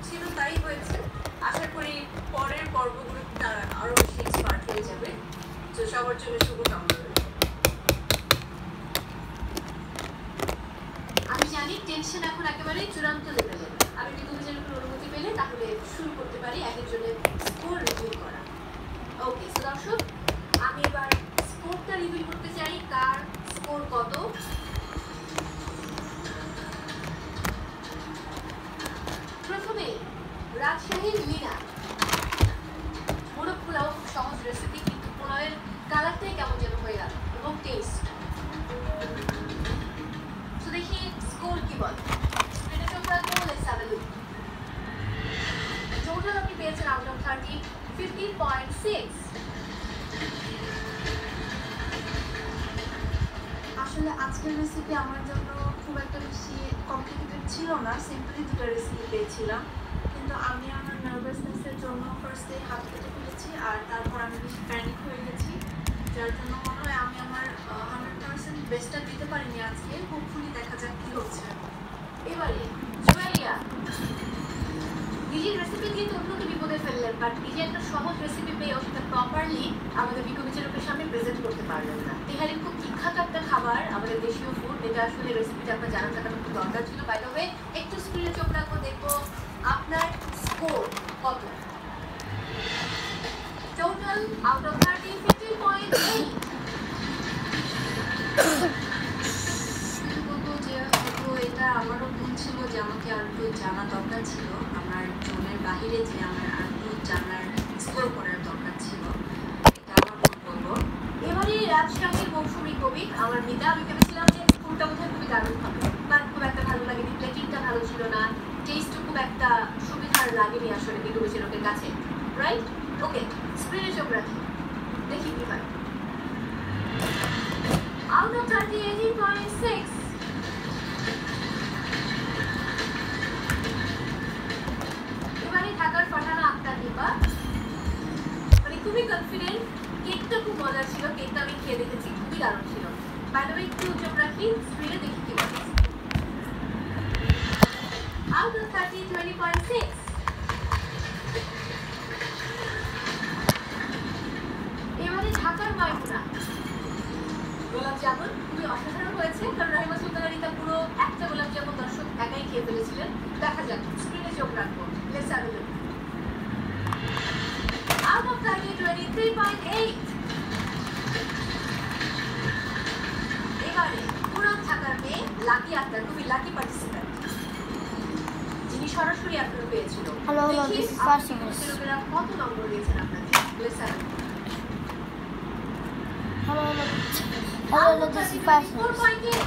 ছিল তাই হয়েছে। আশা করি পরের পর্বগুলো তারা আরো বেশি এক্সপার্ট হয়ে যাবে। তো সবার জন্য শুভকামনা রইল। আমি জানি টেনশন এখন একেবারে চূড়ান্ত লেভেলে। আমি বিদ্যুতের উপর অনুমতি পেলে তাহলে শুরু করতে পারি এক একজনের স্কোর রিভিউ করা। ওকে, সো দর্শক আমি এবার স্কোরটা রিভিউ করতে চাই, কার স্কোর কত। প্রথমে রাজশাহীর মিনা। মোরগ পোলাও খুব সহজ রেসিপি, কিন্তু পোলাওয়ের কালারটাই কেমন যেন হয়ে গেল এবং টেস্ট। তো দেখি স্কোর কি বল। টোটাল আপনি পেয়েছেন আউট অফ 30 15.6। আসলে আজকের রেসিপি আমার জন্য খুব একটা বেশি কমপ্লিকেটেড ছিল না, সিম্পলি দুটো রেসিপি পেয়েছিলাম। কিন্তু আমি আমার নার্ভাসনেসের জন্য ফার্স্টে হাত কেটে ফেলেছি, আর তারপর আমি বেশি প্যানিক হয়ে গেছি, যার জন্য মনে হয় আমি আমার 100% বেস্টটা দিতে পারিনি আজকে। হোপফুলি দেখা যাক কী হচ্ছে। এবারে জুয়েলিয়া, নিজের রেসিপি দিয়ে তো অন্যকে বিপদে ফেললেন, বাট নিজে একটা সহজ রেসিপি পেয়েও সেটা প্রপারলি আমাদের বিকবিচারকের সামনে প্রেজেন্ট করতে পারলেন না। তেহারির খুব বিখ্যাত একটা খাবার, আমাদের দেশীয় ফুড, এটা আসলে রেসিপিটা আপনার জানা থাকাটা খুব দরকার ছিল। বাই দ্য ওয়ে একটু স্ক্রিনে চোখ রাখবো, দেখবো আপনার স্কোর কত। Total out of 30 15.8। এটা আমারও ভুল ছিল যে আমাকে আর একটু জানা দরকার ছিল, আমার জোনের বাহিরে যে আমার আর একটু জানার এক্সপ্লোর করার দরকার ছিল, এটা আমার ভুল বলবো। এবারে রাজশাহীর মৌসুমী কবি আমার মিতা। আমি ভেবেছিলাম যে ফুলটা বোধহয় খুবই দারুণ হবে, বাট খুব একটা ভালো লাগেনি, প্লেটিংটা ভালো ছিল না, টেস্টও খুব একটা সুবিধার লাগেনি আসলে বিকবিচারকের কাছে, রাইট? ওকে, স্ক্রিনে চোখ রাখি, দেখি কি হয়। Out of 30 18.6। এবারে ঢাকার ফারহানা আক্তার দিবা, মানে খুবই কনফিডেন্ট। কেকটা খুব মজার ছিল, কেকটা আমি খেয়ে দেখেছি, খুবই দারুণ ছিল। বাই দ্য ওয়ে একটু চোখ রাখি, স্ক্রিনে দেখি কি বলে। Out of 30 20.6। এবারে ঢাকার মাইমুনা, গোলাপ জামুন খুবই অসাধারণ হয়েছে, কারণ রাহিমা সুলতানা রিতা পুরো একটা গোলাপ জামুন দর্শক একাই খেয়ে ফেলেছিলেন। দেখা যাক, স্ক্রিনে চোখ রাখবো। Let's have a look. Out of 30 23.8। এবারে পুরান ঢাকার মেয়ে লাকি আক্তার, খুবই লাকি পার্টিসিপেন্ট, যিনি সরাসরি আপনার পেয়েছিল। লোকেরা কত নম্বর দিয়েছেন আপনাকে? Let's have a look. Hello, this is 5. 4.8।